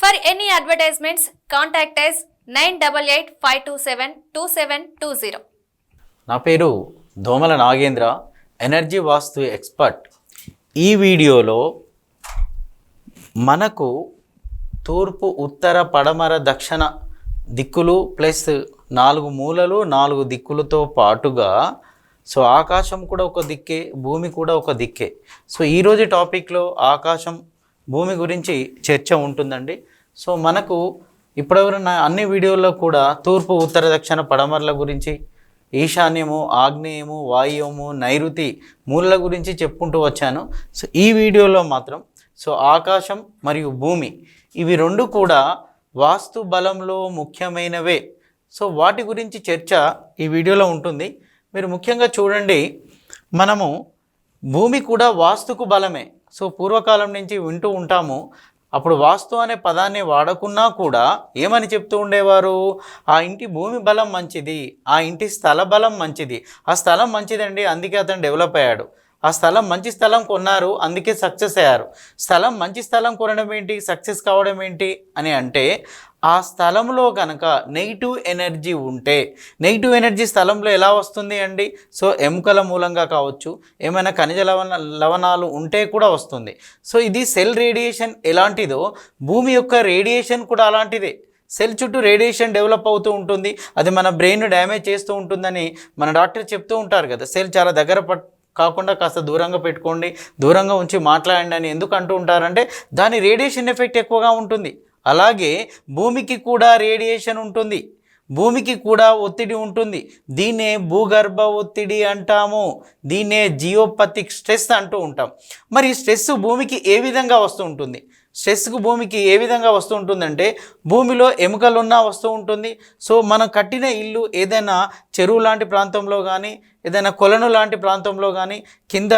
For any advertisements, contact us 9885272720. నా పేరు దోమల నాగేంద్ర, ఎనర్జీ వాస్తు ఎక్స్పర్ట్. ఈ వీడియోలో మనకు తూర్పు, ఉత్తర, పడమర, దక్షిణ దిక్కులు ప్లస్ 4 మూలలు 4 దిక్కులతో పాటుగా ఆకాశం కూడా ఒక దిక్కే, భూమి కూడా ఒక దిక్కే. ఈరోజు టాపిక్లో ఆకాశం, భూమి గురించి చర్చ ఉంటుందండి. మనకు ఇప్పటివరకు అన్ని వీడియోల్లో కూడా తూర్పు, ఉత్తర, దక్షిణ, పడమరల గురించి, ఈశాన్యము, ఆగ్నేయము, వాయువ్యము, నైరుతి మూలల గురించి చెప్పుకుంటూ వచ్చాను. ఈ వీడియోలో మాత్రం ఆకాశం మరియు భూమి ఇవి రెండు కూడా వాస్తు బలంలో ముఖ్యమైనవే. వాటి గురించి చర్చ ఈ వీడియోలో ఉంటుంది. మీరు ముఖ్యంగా చూడండి, మనము భూమి కూడా వాస్తుకు బలమే. పూర్వకాలం నుంచి వింటూ ఉంటాము. అప్పుడు వాస్తు అనే పదాన్ని వాడకున్నా కూడా ఏమని చెప్తూ ఉండేవారు? ఆ ఇంటి భూమి బలం మంచిది, ఆ ఇంటి స్థల బలం మంచిది. ఆ స్థలం మంచిదండి, అందుకే అతను డెవలప్ అయ్యాడు. ఆ స్థలం మంచి స్థలం కొన్నారు, అందుకే సక్సెస్ అయ్యారు. స్థలం మంచి స్థలం కొనడం ఏంటి, సక్సెస్ కావడం ఏంటి అని అంటే, ఆ స్థలంలో కనుక నెగిటివ్ ఎనర్జీ ఉంటే, నెగిటివ్ ఎనర్జీ స్థలంలో ఎలా వస్తుంది అండి? ఎముకల మూలంగా కావచ్చు, ఏమైనా ఖనిజ లవణాలు ఉంటే కూడా వస్తుంది. ఇది సెల్ రేడియేషన్ ఎలాంటిదో భూమి యొక్క రేడియేషన్ కూడా అలాంటిదే. సెల్ చుట్టూ రేడియేషన్ డెవలప్ అవుతూ ఉంటుంది. అది మన బ్రెయిన్ డ్యామేజ్ చేస్తూ ఉంటుందని మన డాక్టర్ చెప్తూ ఉంటారు కదా. సెల్ చాలా దగ్గర కాకుండా కాస్త దూరంగా పెట్టుకోండి, దూరంగా ఉంచి మాట్లాడండి అని ఎందుకు అంటూ ఉంటారంటే, దాని రేడియేషన్ ఎఫెక్ట్ ఎక్కువగా ఉంటుంది. అలాగే భూమికి కూడా రేడియేషన్ ఉంటుంది, భూమికి కూడా ఒత్తిడి ఉంటుంది. దీన్నే భూగర్భ ఒత్తిడి అంటాము, దీన్నే జియోపతిక్ స్ట్రెస్ అంటూ ఉంటాం. మరి స్ట్రెస్ భూమికి ఏ విధంగా వస్తూ ఉంటుంది? స్ట్రెస్కు భూమికి ఏ విధంగా వస్తూ ఉంటుందంటే, భూమిలో ఎముకలున్నా వస్తూ ఉంటుంది. మనం కట్టిన ఇల్లు ఏదైనా చెరువు లాంటి ప్రాంతంలో కానీ, ఏదైనా కొలను లాంటి ప్రాంతంలో కానీ, కింద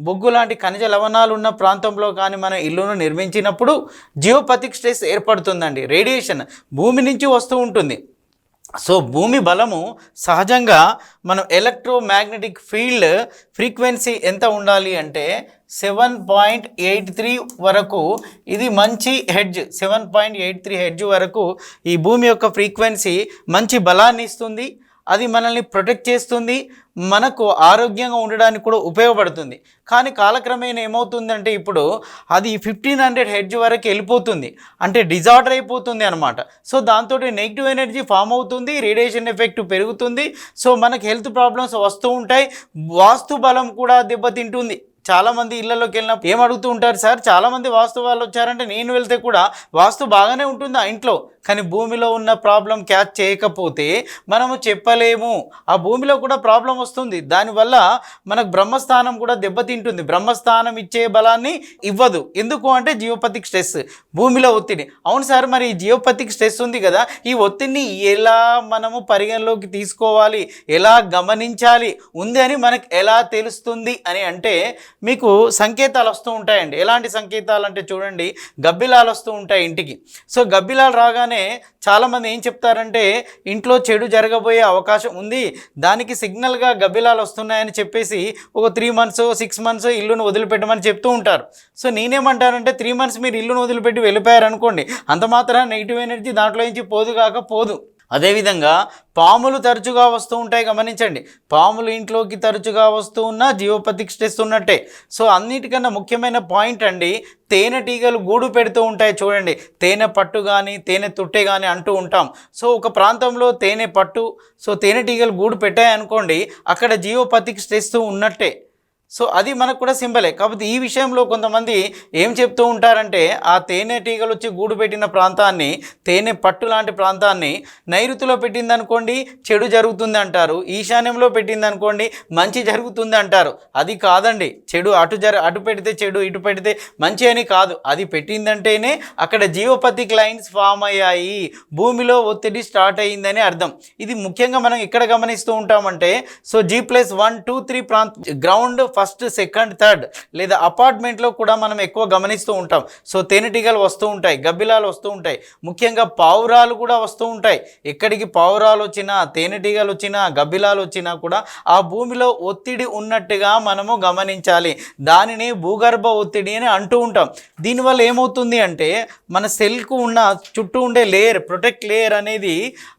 బొగ్గు లాంటి ఖనిజ లవణాలు ఉన్న ప్రాంతంలో కానీ మన ఇల్లును నిర్మించినప్పుడు జియోపతిక్ స్ట్రెస్ ఏర్పడుతుందండి. రేడియేషన్ భూమి నుంచి వస్తూ ఉంటుంది. భూమి బలము సహజంగా మనం ఎలక్ట్రోమాగ్నెటిక్ ఫీల్డ్ ఫ్రీక్వెన్సీ ఎంత ఉండాలి అంటే 7.83 వరకు. ఇది మంచి హెడ్జ్, 7.83 హెడ్జ్ వరకు ఈ భూమి యొక్క ఫ్రీక్వెన్సీ మంచి బలాన్ని ఇస్తుంది. అది మనల్ని ప్రొటెక్ట్ చేస్తుంది, మనకు ఆరోగ్యంగా ఉండడానికి కూడా ఉపయోగపడుతుంది. కానీ కాలక్రమేణా ఏమవుతుందంటే, ఇప్పుడు అది 1500 హెడ్జ్ వరకు వెళ్ళిపోతుంది, అంటే డిజార్డర్ అయిపోతుంది అనమాట. దాంతో నెగిటివ్ ఎనర్జీ ఫామ్ అవుతుంది, రేడియేషన్ ఎఫెక్ట్ పెరుగుతుంది. మనకు హెల్త్ ప్రాబ్లమ్స్ వస్తూ ఉంటాయి, వాస్తు బలం కూడా దెబ్బతింటుంది. చాలామంది ఇళ్లలోకి వెళ్ళినప్పుడు ఏమడుగుతూ ఉంటారు, సార్ చాలామంది వాస్తు వాళ్ళు వచ్చారంటే నేను వెళ్తే కూడా వాస్తు బాగానే ఉంటుంది ఆ ఇంట్లో, కానీ భూమిలో ఉన్న ప్రాబ్లం క్యాచ్ చేయకపోతే మనము చెప్పలేము. ఆ భూమిలో కూడా ప్రాబ్లం వస్తుంది, దానివల్ల మనకు బ్రహ్మస్థానం కూడా దెబ్బతింటుంది. బ్రహ్మస్థానం ఇచ్చే బలాన్ని ఇవ్వదు. ఎందుకు అంటే జియోపతిక్ స్ట్రెస్, భూమిలో ఒత్తిడి. అవును సార్, మరి ఈ జియోపతిక్ స్ట్రెస్ ఉంది కదా, ఈ ఒత్తిడిని ఎలా మనము పరిగణలోకి తీసుకోవాలి, ఎలా గమనించాలి, ఉంది అని మనకు ఎలా తెలుస్తుంది అని అంటే, మీకు సంకేతాలు వస్తూ ఉంటాయండి. ఎలాంటి సంకేతాలు అంటే చూడండి, గబ్బిలాలు వస్తూ ఉంటాయి ఇంటికి. గబ్బిలాలు రాగానే చాలామంది ఏం చెప్తారంటే, ఇంట్లో చెడు జరగబోయే అవకాశం ఉంది, దానికి సిగ్నల్గా గబ్బిలాలు వస్తున్నాయని చెప్పేసి ఒక 3 మంత్స్ 6 మంత్స్ ఇల్లును వదిలిపెట్టమని చెప్తూ ఉంటారు. నేనేమంటానంటే, 3 మంత్స్ మీరు ఇల్లును వదిలిపెట్టి వెళ్ళిపోయారనుకోండి, అంత మాత్రం నెగిటివ్ ఎనర్జీ దాంట్లో నుంచి పోదు. అదేవిధంగా పాములు తరచుగా వస్తూ ఉంటాయి, గమనించండి. పాములు ఇంట్లోకి తరచుగా వస్తూ ఉన్న జియోపతిక్ స్ట్రెస్ ఉన్నట్టే. అన్నిటికన్నా ముఖ్యమైన పాయింట్ అండి, తేనెటీగలు గూడు పెడుతూ ఉంటాయి చూడండి. తేనె పట్టు కానీ తేనె తుట్టె కానీ అంటూ ఉంటాం. ఒక ప్రాంతంలో తేనె పట్టు, తేనెటీగలు గూడు పెట్టాయనుకోండి, అక్కడ జియోపతిక్ స్ట్రెస్ ఉన్నట్టే. అది మనకు కూడా సింబలే. కాకపోతే ఈ విషయంలో కొంతమంది ఏం చెప్తూ ఉంటారంటే, ఆ తేనెటీగలు వచ్చి గూడు పెట్టిన ప్రాంతాన్ని, తేనె పట్టు లాంటి ప్రాంతాన్ని నైరుతిలో పెట్టిందనుకోండి చెడు జరుగుతుంది అంటారు, ఈశాన్యంలో పెట్టిందనుకోండి మంచి జరుగుతుంది అంటారు. అది కాదండి, చెడు అటు పెడితే చెడు, ఇటు పెడితే మంచి అని కాదు. అది పెట్టిందంటేనే అక్కడ జియోపతిక్ లైన్స్ ఫామ్ అయ్యాయి, భూమిలో ఒత్తిడి స్టార్ట్ అయ్యిందని అర్థం. ఇది ముఖ్యంగా మనం ఇక్కడ గమనిస్తూ ఉంటామంటే, G+1, 2, 3 ground first second third లేదా అపార్ట్మెంట్లో కూడా మనం ఎక్కువ గమనిస్తూ ఉంటాం. సో తేనెటీగలు వస్తూ ఉంటాయి, గబ్బిలాలు వస్తూ ఉంటాయి, ముఖ్యంగా పావురాలు కూడా వస్తూ ఉంటాయి. ఎక్కడికి పావురాలు వచ్చినా, తేనెటీగలు వచ్చినా, గబ్బిలాలు వచ్చినా కూడా ఆ భూమిలో ఒత్తిడి ఉన్నట్టుగా మనము గమనించాలి. దానిని భూగర్భ ఒత్తిడి అని అంటూ ఉంటాం. దీనివల్ల ఏమవుతుంది అంటే మన సెల్కు ఉన్న చుట్టూ ఉండే లేయర్, ప్రొటెక్ట్ లేయర్ అనేది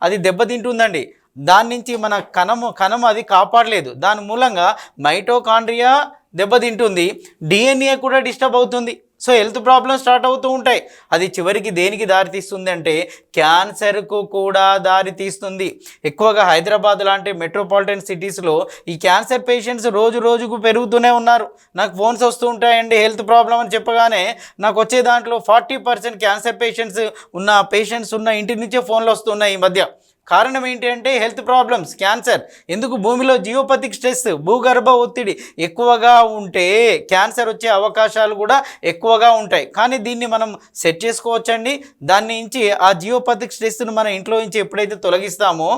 అది దెబ్బతింటుందండి. దాని నుంచి మన కణము అది కాపాడలేదు. దాని మూలంగా మైటోకాండ్రియా దెబ్బతింటుంది, డిఎన్ఏ కూడా డిస్టర్బ్ అవుతుంది. సో హెల్త్ ప్రాబ్లమ్స్ స్టార్ట్ అవుతూ ఉంటాయి. అది చివరికి దేనికి దారితీస్తుంది అంటే క్యాన్సర్కు కూడా దారితీస్తుంది. ఎక్కువగా హైదరాబాద్ లాంటి మెట్రోపాలిటన్ సిటీస్లో ఈ క్యాన్సర్ పేషెంట్స్ రోజు రోజుకు పెరుగుతూనే ఉన్నారు. నాకు ఫోన్స్ వస్తూ ఉంటాయండి హెల్త్ ప్రాబ్లం అని చెప్పగానే. నాకు వచ్చే దాంట్లో 40% క్యాన్సర్ పేషెంట్స్ ఉన్న ఇంటి నుంచే ఫోన్లు వస్తున్నాయి ఈ మధ్య. కారణం ఏంటి అంటే హెల్త్ ప్రాబ్లమ్స్, క్యాన్సర్. ఎందుకు? భూమిలో జియోపతిక్ స్ట్రెస్, భూగర్భ ఒత్తిడి ఎక్కువగా ఉంటే క్యాన్సర్ వచ్చే అవకాశాలు కూడా ఎక్కువగా ఉంటాయి. కానీ దీన్ని మనం సెట్ చేసుకోవచ్చండి. దాని నుంచి ఆ జియోపతిక్ స్ట్రెస్ను మన ఇంట్లో నుంచి ఎప్పుడైతే తొలగిస్తామో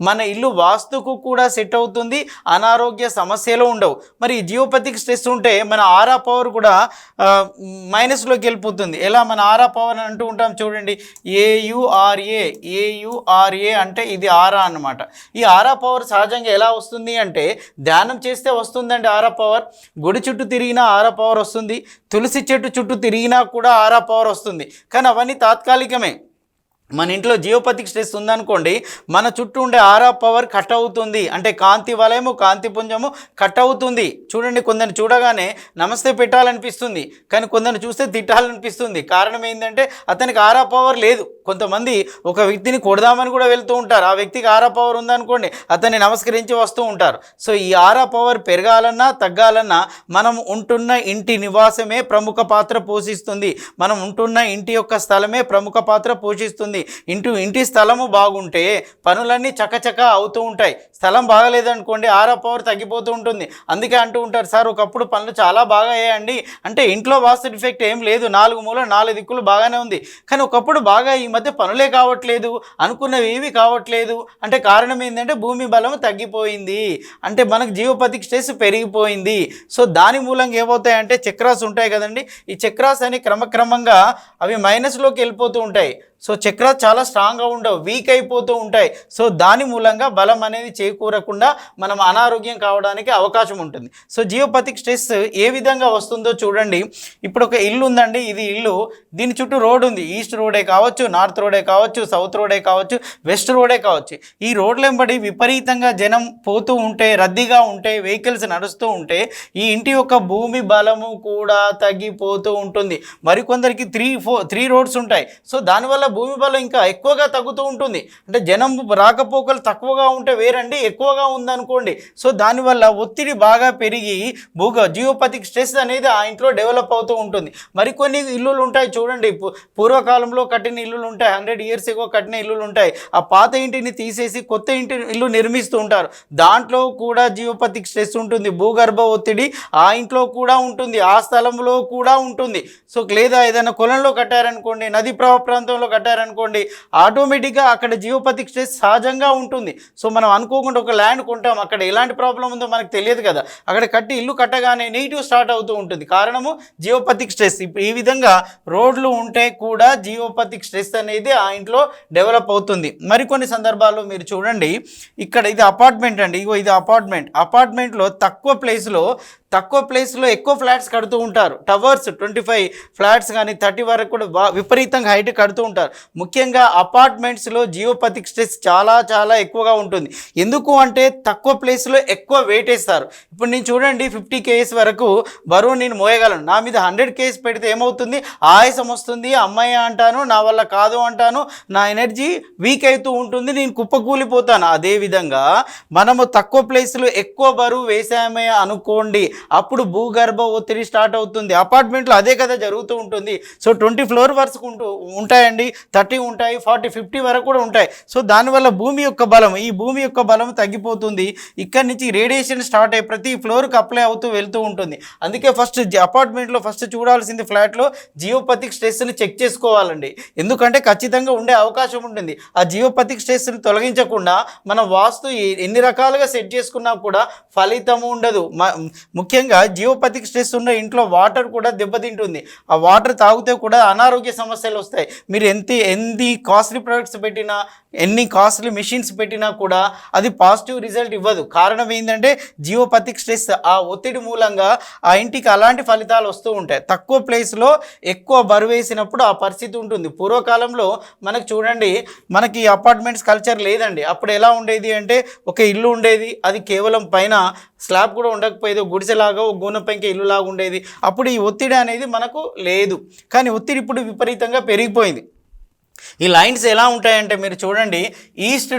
మన ఇల్లు వాస్తుకు కూడా సెట్ అవుతుంది, అనారోగ్య సమస్యలు ఉండవు. మరి జియోపతిక్ స్ట్రెస్ ఉంటే మన ఆరా పవర్ కూడా మైనస్లోకి వెళ్ళిపోతుంది. ఎలా? మన ఆరా పవర్ అని అంటూ ఉంటాం చూడండి, ఏయుఆర్ఏ అంటే ఇది ఆరా అన్నమాట. ఈ ఆరా పవర్ సహజంగా ఎలా వస్తుంది అంటే ధ్యానం చేస్తే వస్తుందండి ఆరా పవర్. గుడి చుట్టూ తిరిగినా ఆరా పవర్ వస్తుంది, తులసి చెట్టు చుట్టూ తిరిగినా కూడా ఆరా పవర్ వస్తుంది. కానీ అవన్నీ తాత్కాలికమే. మన ఇంట్లో జియోపతిక్ స్ట్రెస్ ఉందనుకోండి, మన చుట్టూ ఉండే ఆరా పవర్ కట్ అవుతుంది. అంటే కాంతి వలయము, కాంతి పుంజము కట్ అవుతుంది. చూడండి, కొందరిని చూడగానే నమస్తే పెట్టాలనిపిస్తుంది, కానీ కొందరిని చూస్తే తిట్టాలనిపిస్తుంది. కారణం ఏంటంటే అతనికి ఆరా పవర్ లేదు. కొంతమంది ఒక వ్యక్తిని కొడదామని కూడా వెళ్తూ ఉంటారు. ఆ వ్యక్తికి ఆరా పవర్ ఉందనుకోండి, అతన్ని నమస్కరించి వస్తూ ఉంటారు. సో ఈ ఆరా పవర్ పెరగాలన్నా తగ్గాలన్నా మనం ఉంటున్న ఇంటి నివాసమే ప్రముఖ పాత్ర పోషిస్తుంది. మనం ఉంటున్న ఇంటి యొక్క స్థలమే ప్రముఖ పాత్ర పోషిస్తుంది. ఇంటి స్థలము బాగుంటే పనులన్నీ చకచక అవుతూ ఉంటాయి. స్థలం బాగలేదనుకోండి ఆరా పవర్ తగ్గిపోతూ ఉంటుంది. అందుకే అంటూ ఉంటారు, సార్ ఒకప్పుడు పనులు చాలా బాగా అయ్యాయండి అంటే ఇంట్లో వాస్తు డిఫెక్ట్ ఏం లేదు, 4 మూల 4 దిక్కులు బాగానే ఉంది. కానీ ఒకప్పుడు బాగా ఈ మధ్య పనులే కావట్లేదు, అనుకున్నవి ఏవి కావట్లేదు అంటే కారణం ఏంటంటే భూమి బలం తగ్గిపోయింది, అంటే మనకు జియోపతిక్ స్ట్రెస్ పెరిగిపోయింది. సో దాని మూలంగా ఏమవుతాయంటే చక్రాస్ ఉంటాయి కదండి, ఈ చక్రాస్ అని క్రమక్రమంగా అవి మైనస్లోకి వెళ్ళిపోతూ ఉంటాయి. సో చక్రాస్ చాలా స్ట్రాంగ్గా ఉండవు, వీక్ అయిపోతూ ఉంటాయి. సో దాని మూలంగా బలం అనేది చేకూరకుండా మనం అనారోగ్యం కావడానికి అవకాశం ఉంటుంది. సో జియోపతిక్ స్ట్రెస్ ఏ విధంగా వస్తుందో చూడండి. ఇప్పుడు ఒక ఇల్లు ఉందండి, ఇది ఇల్లు, దీని చుట్టూ రోడ్ ఉంది. ఈస్ట్ రోడే కావచ్చు, నార్త్ రోడే కావచ్చు, సౌత్ రోడే కావచ్చు, వెస్ట్ రోడే కావచ్చు. ఈ రోడ్ల వెంబడి విపరీతంగా జనం పోతూ ఉంటే, రద్దీగా ఉంటే, వెహికల్స్ నడుస్తూ ఉంటే ఈ ఇంటి యొక్క భూమి బలము కూడా తగ్గిపోతూ ఉంటుంది. మరికొందరికి 3 రోడ్స్ ఉంటాయి. సో దానివల్ల భూమి బలం ఇంకా ఎక్కువగా తగ్గుతూ ఉంటుంది. అంటే జనం రాకపోకలు తక్కువగా ఉంటే వేరండి, ఎక్కువగా ఉందనుకోండి, సో దానివల్ల ఒత్తిడి బాగా పెరిగి జియోపతిక్ స్ట్రెస్ అనేది ఆ ఇంట్లో డెవలప్ అవుతూ ఉంటుంది. మరికొన్ని ఇల్లులు ఉంటాయి చూడండి, పూర్వకాలంలో కట్టిన ఇల్లులు ఉంటాయి, 100 years ago కట్టిన ఇల్లులు ఉంటాయి. ఆ పాత ఇంటిని తీసేసి కొత్త ఇల్లు నిర్మిస్తూ ఉంటారు. దాంట్లో కూడా జియోపతిక్ స్ట్రెస్ ఉంటుంది, భూగర్భ ఒత్తిడి ఆ ఇంట్లో కూడా ఉంటుంది, ఆ స్థలంలో కూడా ఉంటుంది. సో లేదా ఏదైనా కొలంలో కట్టారనుకోండి, నది ప్రవాహ ప్రాంతంలో కట్టారనుకోండి, ఆటోమేటిక్గా అక్కడ జియోపతిక్ స్ట్రెస్ సహజంగా ఉంటుంది. సో మనం అనుకోకుండా ఒక ల్యాండ్ కొంటాం, అక్కడ ఎలాంటి ప్రాబ్లం ఉందో మనకు తెలియదు కదా, అక్కడ ఇల్లు కట్టగానే నెగిటివ్ స్టార్ట్ అవుతూ ఉంటుంది. కారణము జియోపతిక్ స్ట్రెస్. ఇప్పుడు ఈ విధంగా రోడ్లు ఉంటే కూడా జియోపతిక్ స్ట్రెస్ అనేది ఆ ఇంట్లో డెవలప్ అవుతుంది. మరికొన్ని సందర్భాల్లో మీరు చూడండి, ఇక్కడ ఇది అపార్ట్మెంట్ అండి, ఇగో ఇది అపార్ట్మెంట్లో తక్కువ ప్లేస్లో ఎక్కువ ఫ్లాట్స్ కడుతూ ఉంటారు. టవర్స్ 25 ఫ్లాట్స్ కానీ 30 వరకు కూడా విపరీతంగా హైట్ కడుతూ ఉంటారు. ముఖ్యంగా అపార్ట్మెంట్స్లో జియోపతిక్ స్ట్రెస్ చాలా చాలా ఎక్కువగా ఉంటుంది. ఎందుకు అంటే తక్కువ ప్లేస్లో ఎక్కువ వెయిట్ వేస్తారు. ఇప్పుడు నేను చూడండి 50 kgs వరకు బరువు నేను మోయగలను. నా మీద 100 kgs పెడితే ఏమవుతుంది, ఆయాసం వస్తుంది, అమ్మాయి అంటాను, నా వల్ల కాదు అంటాను, నా ఎనర్జీ వీక్ అవుతూ ఉంటుంది, నేను కుప్పకూలిపోతాను. అదేవిధంగా మనము తక్కువ ప్లేస్లో ఎక్కువ బరువు వేసామే అనుకోండి, అప్పుడు భూగర్భ ఒత్తిడి స్టార్ట్ అవుతుంది. అపార్ట్మెంట్లో అదే కదా జరుగుతూ ఉంటుంది. సో 20 floor వరకు ఉంటాయండి, 30 ఉంటాయి, 40, 50 వరకు కూడా ఉంటాయి. సో దానివల్ల భూమి యొక్క బలం తగ్గిపోతుంది. ఇక్కడి నుంచి రేడియేషన్ స్టార్ట్ అయ్యి ప్రతి ఫ్లోర్కి అప్లై అవుతూ వెళ్తూ ఉంటుంది. అందుకే అపార్ట్మెంట్లో ఫస్ట్ చూడాల్సింది ఫ్లాట్లో జియోపతిక్ స్ట్రెస్ని చెక్ చేసుకోవాలండి. ఎందుకంటే ఖచ్చితంగా ఉండే అవకాశం ఉంటుంది. ఆ జియోపతిక్ స్ట్రెస్ని తొలగించకుండా మనం వాస్తు ఎన్ని రకాలుగా సెట్ చేసుకున్నా కూడా ఫలితం ఉండదు. ముఖ్యంగా జియోపతిక్ స్ట్రెస్ ఉన్న ఇంట్లో వాటర్ కూడా దెబ్బతింటుంది. ఆ వాటర్ తాగితే కూడా అనారోగ్య సమస్యలు వస్తాయి. మీరు ఎన్ని కాస్ట్లీ ప్రొడక్ట్స్ పెట్టినా, ఎన్ని కాస్ట్లీ మెషిన్స్ పెట్టినా కూడా అది పాజిటివ్ రిజల్ట్ ఇవ్వదు. కారణం ఏంటంటే జియోపతిక్ స్ట్రెస్, ఆ ఒత్తిడి మూలంగా ఆ ఇంటికి అలాంటి ఫలితాలు వస్తూ ఉంటాయి. తక్కువ ప్లేస్లో ఎక్కువ బరువు వేసినప్పుడు ఆ పరిస్థితి ఉంటుంది. పూర్వకాలంలో మనకు చూడండి, మనకి అపార్ట్మెంట్స్ కల్చర్ లేదండి. అప్పుడు ఎలా ఉండేది అంటే ఒక ఇల్లు ఉండేది, అది కేవలం పైన స్లాబ్ కూడా ఉండకపోయేది, గుడిసెలాగా ఒక గూనె పెంక ఇల్లులాగా ఉండేది. అప్పుడు ఈ ఒత్తిడి అనేది మనకు లేదు. కానీ ఒత్తిడి ఇప్పుడు విపరీతంగా పెరిగిపోయింది. ఈ లైన్స్ ఎలా ఉంటాయంటే మీరు చూడండి, ఈస్ట్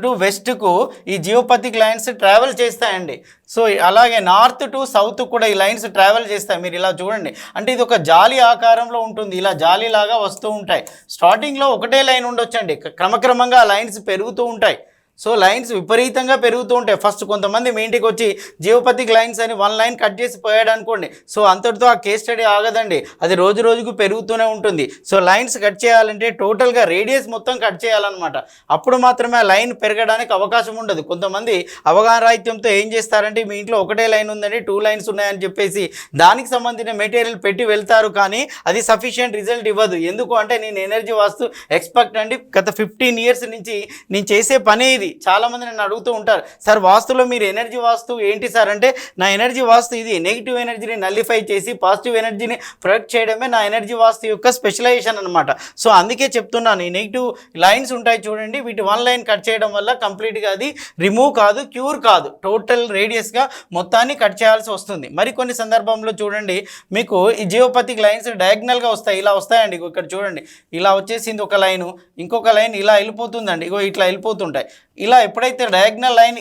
టు వెస్ట్కు ఈ జియోపతిక్ లైన్స్ ట్రావెల్ చేస్తాయండి. సో అలాగే నార్త్ టు సౌత్ కూడా ఈ లైన్స్ ట్రావెల్ చేస్తాయి. మీరు ఇలా చూడండి, అంటే ఇది ఒక జాలి ఆకారంలో ఉంటుంది, ఇలా జాలీలాగా వస్తూ ఉంటాయి. స్టార్టింగ్లో ఒకటే లైన్ ఉండొచ్చండి, క్రమక్రమంగా ఆ లైన్స్ పెరుగుతూ ఉంటాయి. సో లైన్స్ విపరీతంగా పెరుగుతూ ఉంటాయి. ఫస్ట్ కొంతమంది మీ ఇంటికి వచ్చి జియోపతిక్ లైన్స్ అని 1 లైన్ కట్ చేసి పోయాడు అనుకోండి, సో అంతటితో ఆ కేస్ స్టడీ ఆగదండి, అది రోజు రోజుకు పెరుగుతూనే ఉంటుంది. సో లైన్స్ కట్ చేయాలంటే టోటల్గా రేడియస్ మొత్తం కట్ చేయాలన్నమాట. అప్పుడు మాత్రమే ఆ లైన్ పెరగడానికి అవకాశం ఉండదు. కొంతమంది అవగాహన రాహిత్యంతో ఏం చేస్తారంటే, మీ ఇంట్లో ఒకటే లైన్ ఉందండి, 2 లైన్స్ ఉన్నాయని చెప్పేసి దానికి సంబంధించిన మెటీరియల్ పెట్టి వెళ్తారు, కానీ అది సఫిషియెంట్ రిజల్ట్ ఇవ్వదు. ఎందుకు అంటే నేను ఎనర్జీ వాస్తు ఎక్స్పర్ట్ అండి, గత 15 ఇయర్స్ నుంచి నేను చేసే పనే ఇది. చాలామంది నన్ను అడుగుతూ ఉంటారు, సార్ వాస్తులో మీరు ఎనర్జీ వాస్తు ఏంటి సార్ అంటే, నా ఎనర్జీ వాస్తు ఇది, నెగిటివ్ ఎనర్జీని నల్లిఫై చేసి పాజిటివ్ ఎనర్జీని ప్రొడక్ట్ చేయడమే నా ఎనర్జీ వాస్తు యొక్క స్పెషలైజేషన్ అనమాట. సో అందుకే చెప్తున్నాను, ఈ నెగిటివ్ లైన్స్ ఉంటాయి చూడండి, వీటి 1 లైన్ కట్ చేయడం వల్ల కంప్లీట్గా అది రిమూవ్ కాదు, క్యూర్ కాదు, టోటల్ రేడియస్గా మొత్తాన్ని కట్ చేయాల్సి వస్తుంది. మరి కొన్ని సందర్భంలో చూడండి, మీకు ఈ జియోపతిక్ లైన్స్ డయాగ్నల్గా వస్తాయి, ఇలా వస్తాయండి. ఇక్కడ చూడండి, ఇలా వచ్చేసింది ఒక లైను, ఇంకొక లైన్ ఇలా వెళ్ళిపోతుందండి, ఇట్లా వెళ్ళిపోతుంటాయి. ఇలా ఎప్పుడైతే డయాగ్నల్ లైన్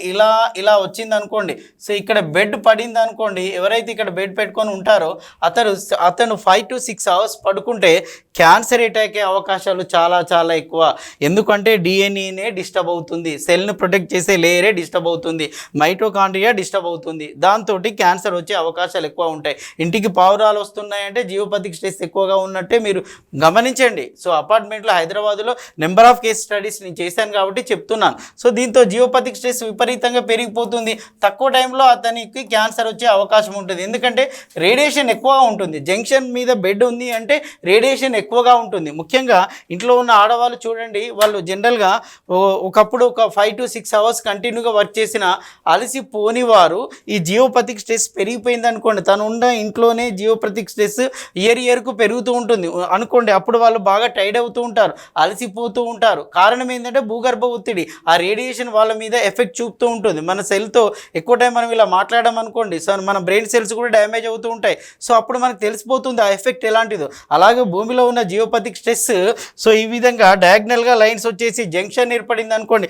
ఇలా వచ్చింది అనుకోండి, సో ఇక్కడ బెడ్ పడింది అనుకోండి, ఎవరైతే ఇక్కడ బెడ్ పెట్టుకొని ఉంటారో అతను 5 to 6 అవర్స్ పడుకుంటే క్యాన్సర్ అటాక్ అయ్యే అవకాశాలు చాలా చాలా ఎక్కువ. ఎందుకంటే డిఎన్ఏనే డిస్టర్బ్ అవుతుంది, సెల్ని ప్రొటెక్ట్ చేసే లేయరే డిస్టర్బ్ అవుతుంది, మైటోకాండ్రియా డిస్టర్బ్ అవుతుంది, దాంతో క్యాన్సర్ వచ్చే అవకాశాలు ఎక్కువ ఉంటాయి. ఇంటికి పావురాలు వస్తున్నాయంటే జియోపతిక్ స్ట్రెస్ ఎక్కువగా ఉన్నట్టే మీరు గమనించండి. సో అపార్ట్మెంట్లో హైదరాబాద్లో నెంబర్ ఆఫ్ కేస్ స్టడీస్ నేను చేశాను కాబట్టి చెప్తున్నాను. సో దీంతో జియోపతిక్ స్ట్రెస్ విపరీతంగా పెరిగిపోతుంది. తక్కువ టైంలో అతనికి క్యాన్సర్ వచ్చే అవకాశం ఉంటుంది. ఎందుకంటే రేడియేషన్ ఎక్కువగా ఉంటుంది. జంక్షన్ మీద బెడ్ ఉంది అంటే రేడియేషన్ ఎక్కువగా ఉంటుంది. ముఖ్యంగా ఇంట్లో ఉన్న ఆడవాళ్ళు చూడండి, వాళ్ళు జనరల్గా ఒకప్పుడు ఒక 5 to 6 అవర్స్ కంటిన్యూగా వర్క్ చేసిన అలసిపోని వారు ఈ జియోపతిక్ స్ట్రెస్ పెరిగిపోయింది అనుకోండి, తను ఉన్న ఇంట్లోనే జియోపతిక్ స్ట్రెస్ ఇయర్కు పెరుగుతూ ఉంటుంది అనుకోండి, అప్పుడు వాళ్ళు బాగా టైర్డ్ అవుతూ ఉంటారు, అలసిపోతూ ఉంటారు. కారణం ఏంటంటే భూగర్భ ఒత్తిడి, ఆ రేడియేషన్ వాళ్ళ మీద ఎఫెక్ట్ చూపుతూ ఉంటుంది. మన సెల్తో ఎక్కువ టైం మనం ఇలా మాట్లాడామనుకోండి, సో మన బ్రెయిన్ సెల్స్ కూడా డ్యామేజ్ అవుతూ ఉంటాయి. సో అప్పుడు మనకు తెలిసిపోతుంది ఆ ఎఫెక్ట్ ఎలాంటిదో. అలాగే భూమిలో ఉన్న జియోపతిక్ స్ట్రెస్, సో ఈ విధంగా డయాగ్నల్గా లైన్స్ వచ్చేసి జంక్షన్ ఏర్పడింది అనుకోండి,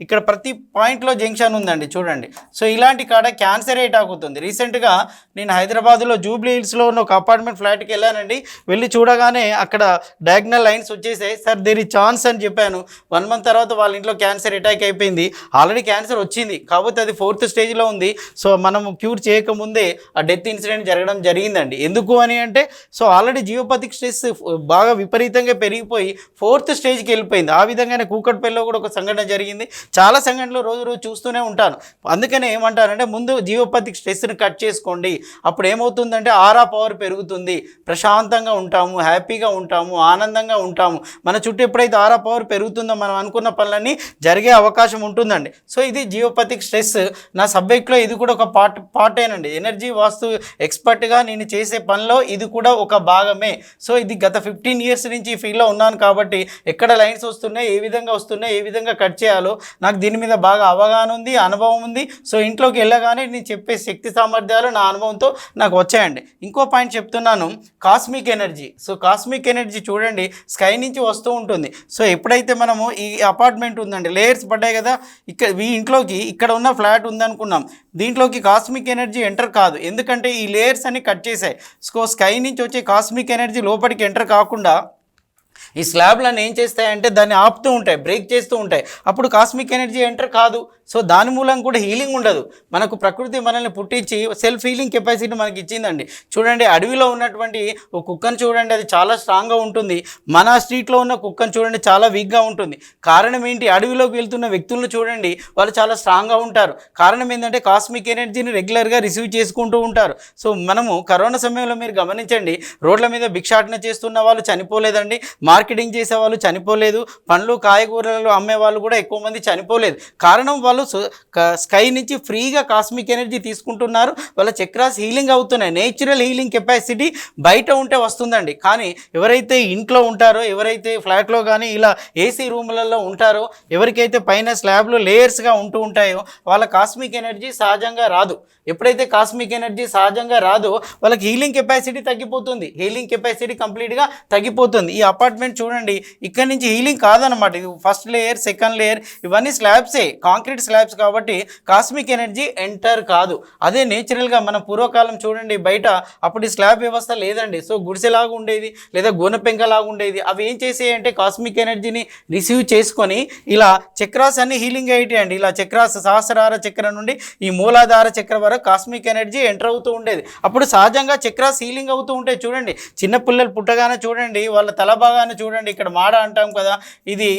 ఇక్కడ ప్రతి పాయింట్లో జంక్షన్ ఉందండి చూడండి. సో ఇలాంటి కాడ క్యాన్సర్ అటాక్ అవుతుంది. రీసెంట్గా నేను హైదరాబాద్లో జూబ్లీ హిల్స్లో ఉన్న ఒక అపార్ట్మెంట్ ఫ్లాట్కి వెళ్ళానండి. వెళ్ళి చూడగానే అక్కడ డయాగ్నల్ లైన్స్ వచ్చేసాయి. సార్ దేర్ ఇస్ ఛాన్స్ అని చెప్పాను. 1 month తర్వాత వాళ్ళ ఇంట్లో క్యాన్సర్ అటాక్ అయిపోయింది. ఆల్రెడీ క్యాన్సర్ వచ్చింది, కాకపోతే అది 4th స్టేజ్లో ఉంది. సో మనం క్యూర్ చేయకముందే ఆ డెత్ ఇన్సిడెంట్ జరిగిందండి. ఎందుకు అని అంటే, సో ఆల్రెడీ జియోపతిక్ స్ట్రెస్ బాగా విపరీతంగా పెరిగిపోయి 4th స్టేజ్కి వెళ్ళిపోయింది. ఆ విధంగానే కూకట్పల్లిలో కూడా ఒక సంఘటన జరిగింది. చాలా సంఘటనలు రోజు చూస్తూనే ఉంటాను. అందుకనే ఏమంటారంటే, ముందు జియోపతిక్ స్ట్రెస్ని కట్ చేసుకోండి. అప్పుడు ఏమవుతుందంటే ఆరా పవర్ పెరుగుతుంది, ప్రశాంతంగా ఉంటాము, హ్యాపీగా ఉంటాము, ఆనందంగా ఉంటాము. మన చుట్టూ ఎప్పుడైతే ఆరా పవర్ పెరుగుతుందో మనం అనుకున్న పనులన్నీ జరిగే అవకాశం ఉంటుందండి. సో ఇది జియోపతిక్ స్ట్రెస్. నా సబ్జెక్ట్లో ఇది కూడా ఒక పార్టేనండి. ఎనర్జీ వాస్తు ఎక్స్పర్ట్గా నేను చేసే పనిలో ఇది కూడా ఒక భాగమే. సో ఇది గత 15 years నుంచి ఈ ఫీల్డ్లో ఉన్నాను కాబట్టి ఎక్కడ లైన్స్ వస్తున్నాయి, ఏ విధంగా వస్తున్నాయి, ఏ విధంగా కట్ చేయాలో నాకు దీని మీద బాగా అవగాహన ఉంది, అనుభవం ఉంది. సో ఇంట్లోకి వెళ్ళగానే నేను చెప్పే శక్తి సామర్థ్యాలు నా అనుభవంతో నాకు వచ్చాయండి. ఇంకో పాయింట్ చెప్తున్నాను, cosmic energy. So cosmic energy చూడండి, స్కై నుంచి వస్తూ ఉంటుంది. సో ఎప్పుడైతే మనము ఈ అపార్ట్మెంట్ ఉందండి, లేయర్స్ పడ్డాయి కదా, ఈ ఇంట్లోకి ఇక్కడ ఉన్న ఫ్లాట్ ఉందనుకున్నాం, దీంట్లోకి కాస్మిక్ ఎనర్జీ ఎంటర్ కాదు. ఎందుకంటే ఈ లేయర్స్ అన్ని కట్ చేశాయి. సో స్కై నుంచి వచ్చే కాస్మిక్ ఎనర్జీ లోపలికి ఎంటర్ కాకుండా ఈ స్లాబ్లను ఏం చేస్తాయంటే దాన్ని ఆపుతూ ఉంటాయి, బ్రేక్ చేస్తూ ఉంటాయి. అప్పుడు కాస్మిక్ ఎనర్జీ ఎంటర్ కాదు. సో దాని మూలంగా కూడా హీలింగ్ ఉండదు. మనకు ప్రకృతి మనల్ని పుట్టించి సెల్ఫ్ హీలింగ్ కెపాసిటీ మనకి ఇచ్చిందండి. చూడండి, అడవిలో ఉన్నటువంటి ఒక కుక్కను చూడండి, అది చాలా స్ట్రాంగ్గా ఉంటుంది. మన స్ట్రీట్లో ఉన్న కుక్కను చూడండి, చాలా వీక్గా ఉంటుంది. కారణం ఏంటి? అడవిలోకి వెళ్తున్న వ్యక్తులను చూడండి, వాళ్ళు చాలా స్ట్రాంగ్గా ఉంటారు. కారణం ఏంటంటే కాస్మిక్ ఎనర్జీని రెగ్యులర్గా రిసీవ్ చేసుకుంటూ ఉంటారు. సో మనము కరోనా సమయంలో మీరు గమనించండి, రోడ్ల మీద భిక్షాటన చేస్తున్న వాళ్ళు చనిపోలేదండి, మార్కెటింగ్ చేసే వాళ్ళు చనిపోలేదు, పండ్లు కాయగూరలు అమ్మే వాళ్ళు కూడా ఎక్కువ మంది చనిపోలేదు. కారణం వాళ్ళు స్కై నుంచి ఫ్రీగా కాస్మిక్ ఎనర్జీ తీసుకుంటున్నారు, వాళ్ళ చక్రాస్ హీలింగ్ అవుతున్నాయి. నేచురల్ హీలింగ్ కెపాసిటీ బయట ఉంటే వస్తుందండి. కానీ ఎవరైతే ఇంట్లో ఉంటారో, ఎవరైతే ఫ్లాట్లో కానీ ఇలా ఏసీ రూములలో ఉంటారో, ఎవరికైతే పైన స్లాబ్లు లేయర్స్గా ఉంటూ ఉంటాయో వాళ్ళ కాస్మిక్ ఎనర్జీ సహజంగా రాదు. ఎప్పుడైతే కాస్మిక్ ఎనర్జీ సహజంగా రాదో వాళ్ళకి హీలింగ్ కెపాసిటీ తగ్గిపోతుంది. హీలింగ్ కెపాసిటీ కంప్లీట్గా తగ్గిపోతుంది. ఈ అపార్ట్మెంట్ చూడండి, ఇక్కడ నుంచి హీలింగ్ కాదనమాట. ఇది ఫస్ట్ లేయర్, సెకండ్ లేయర్, ఇవన్నీ స్లాబ్సే, కాంక్రీట్ స్లాబ్స్ కాబట్టి కాస్మిక్ ఎనర్జీ ఎంటర్ కాదు. అదే నేచురల్గా మన పూర్వకాలం చూడండి, బయట అప్పుడు ఈ స్లాబ్ వ్యవస్థ లేదండి. సో గుడిసెలాగా ఉండేది లేదా గోనపెంకలాగా ఉండేది. అవి ఏం చేసేయంటే కాస్మిక్ ఎనర్జీని రిసీవ్ చేసుకొని ఇలా చక్రాస్ అన్ని హీలింగ్ అయ్యేయండి. ఇలా చక్రాస్ సహస్రార చక్రం నుండి ఈ మూలాధార చక్రం వరకు కాస్మిక్ ఎనర్జీ ఎంటర్ అవుతూ ఉండేది. అప్పుడు సహజంగా చక్రాస్ హీలింగ్ అవుతూ ఉంటాయి. చూడండి, చిన్న పిల్లలు పుట్టగానే చూడండి, వాళ్ళ తల భాగాన్ని చూడండి, ఇక్కడ మాడ అంటాం కదా, ఇది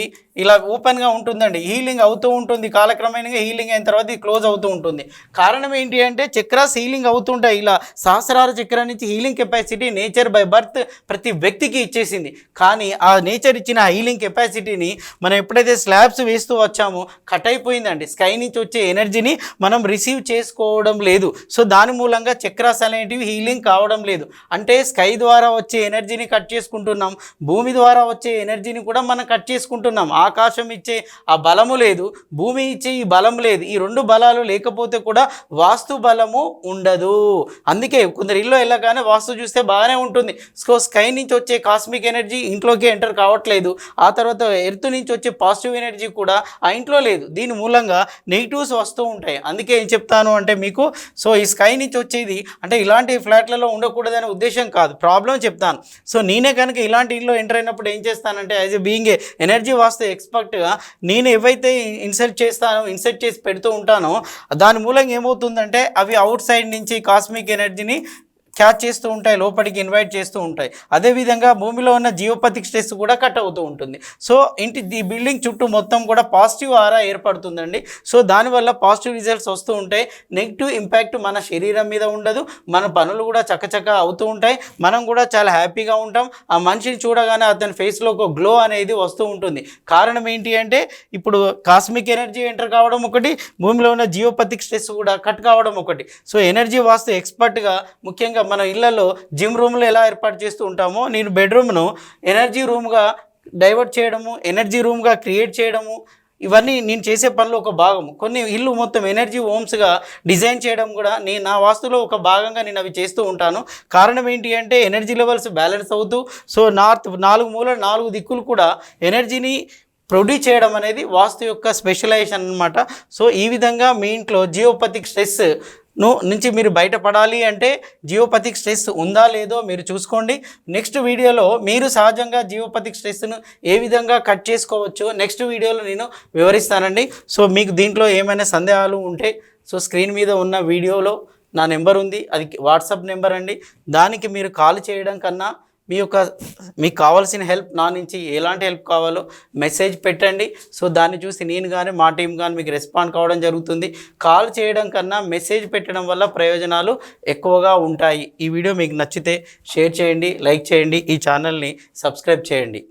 ఇలా ఓపెన్గా ఉంటుందండి, హీలింగ్ అవుతూ ఉంటుంది. కాలక్రమేణంగా హీలింగ్ అయిన తర్వాత ఇది క్లోజ్ అవుతూ ఉంటుంది. కారణం ఏంటి అంటే చక్రాస్ హీలింగ్ అవుతుంటాయి. ఇలా సహస్రార చక్రం నుంచి healing capacity nature by birth ప్రతి వ్యక్తికి ఇచ్చేసింది. కానీ ఆ నేచర్ ఇచ్చిన హీలింగ్ కెపాసిటీని మనం ఎప్పుడైతే స్లాబ్స్ వేస్తూ వచ్చామో కట్ అయిపోయిందండి. స్కై నుంచి వచ్చే ఎనర్జీని మనం రిసీవ్ చేసుకోవడం లేదు. సో దాని మూలంగా చక్రాస్ అనేటివి హీలింగ్ కావడం లేదు. అంటే స్కై ద్వారా వచ్చే ఎనర్జీని కట్ చేసుకుంటున్నాం, భూమి ద్వారా వచ్చే ఎనర్జీని కూడా మనం కట్ చేసుకుంటున్నాం. ఆకాశం ఇచ్చే ఆ బలము లేదు, భూమి ఇచ్చే ఈ బలం లేదు. ఈ రెండు బలాలు లేకపోతే కూడా వాస్తు బలము ఉండదు. అందుకే కొందరు ఇల్లు వెళ్ళగానే వాస్తు చూస్తే బాగానే ఉంటుంది. సో స్కై నుంచి వచ్చే కాస్మిక్ ఎనర్జీ ఇంట్లోకి ఎంటర్ కావట్లేదు. ఆ తర్వాత ఎర్త్ నుంచి వచ్చే పాజిటివ్ ఎనర్జీ కూడా ఆ ఇంట్లో లేదు. దీని మూలంగా నెగిటివ్స్ వస్తూ ఉంటాయి. అందుకే ఏం చెప్తాను అంటే మీకు, సో ఈ స్కై నుంచి వచ్చేది అంటే ఇలాంటి ఫ్లాట్లలో ఉండకూడదనే ఉద్దేశం కాదు, ప్రాబ్లం చెప్తాను. సో నేనే కనుక ఇలాంటి ఇల్లు ఎంటర్ అయినప్పుడు ఏం చేస్తానంటే as a being a energy Vastu ఎక్స్పర్ట్గా నేను ఏవైతే ఇన్సర్ట్ చేసి పెడుతూ ఉంటానో దాని మూలంగా ఏమవుతుందంటే అవి అవుట్ సైడ్ నుంచి కాస్మిక్ ఎనర్జీని క్యాచ్ చేస్తూ ఉంటాయి, లోపలికి ఇన్వైట్ చేస్తూ ఉంటాయి. అదేవిధంగా భూమిలో ఉన్న జియోపతిక్ స్ట్రెస్ కూడా కట్ అవుతూ ఉంటుంది. సో ఈ బిల్డింగ్ చుట్టూ మొత్తం కూడా పాజిటివ్ ఆరా ఏర్పడుతుందండి. సో దానివల్ల పాజిటివ్ రిజల్ట్స్ వస్తూ ఉంటాయి. నెగిటివ్ ఇంపాక్ట్ మన శరీరం మీద ఉండదు, మన పనులు కూడా చక్కచక్క అవుతూ ఉంటాయి, మనం కూడా చాలా హ్యాపీగా ఉంటాం. ఆ మనిషిని చూడగానే అతని ఫేస్లో ఒక గ్లో అనేది వస్తూ ఉంటుంది. కారణం ఏంటి అంటే ఇప్పుడు కాస్మిక్ ఎనర్జీ ఎంటర్ కావడం ఒకటి, భూమిలో ఉన్న జియోపతిక్ స్ట్రెస్ కూడా కట్ కావడం ఒకటి. సో ఎనర్జీ వాస్తు ఎక్స్పర్ట్గా ముఖ్యంగా మన ఇళ్లలో జిమ్ రూమ్లో ఎలా ఏర్పాటు చేస్తూ ఉంటామో నేను బెడ్రూమ్ను ఎనర్జీ రూమ్గా డైవర్ట్ చేయడము, ఎనర్జీ రూమ్గా క్రియేట్ చేయడము, ఇవన్నీ నేను చేసే పనిలో ఒక భాగము. కొన్ని ఇల్లు మొత్తం ఎనర్జీ హోమ్స్గా డిజైన్ చేయడం కూడా నా వాస్తులో ఒక భాగంగా నేను అవి చేస్తూ ఉంటాను. కారణం ఏంటి అంటే ఎనర్జీ లెవెల్స్ బ్యాలెన్స్ అవుతూ, సో నార్త్ 4 మూల 4 దిక్కులు కూడా ఎనర్జీని ప్రొడ్యూస్ చేయడం అనేది వాస్తు యొక్క స్పెషలైజేషన్ అనమాట. సో ఈ విధంగా మీ ఇంట్లో జియోపతిక్ స్ట్రెస్ నుంచి మీరు బయటపడాలి అంటే జియోపతిక్ స్ట్రెస్ ఉందా లేదో మీరు చూసుకోండి. నెక్స్ట్ వీడియోలో మీరు సహజంగా జియోపతిక్ స్ట్రెస్ను ఏ విధంగా కట్ చేసుకోవచ్చో నెక్స్ట్ వీడియోలో నేను వివరిస్తానండి. సో మీకు దీంట్లో ఏమైనా సందేహాలు ఉంటే సో స్క్రీన్ మీద ఉన్న వీడియోలో నా నెంబర్ ఉంది, అది వాట్సాప్ నెంబర్ అండి. దానికి మీరు కాల్ చేయడం కన్నా మీకు కావాల్సిన హెల్ప్ నా నుంచి ఎలాంటి హెల్ప్ కావాలో మెసేజ్ పెట్టండి. సో దాన్ని చూసి నేను కానీ మా టీం కానీ మీకు రెస్పాండ్ కావడం జరుగుతుంది. కాల్ చేయడం కన్నా మెసేజ్ పెట్టడం వల్ల ప్రయోజనాలు ఎక్కువగా ఉంటాయి. ఈ వీడియో మీకు నచ్చితే షేర్ చేయండి, లైక్ చేయండి, ఈ ఛానల్ని సబ్స్క్రైబ్ చేయండి.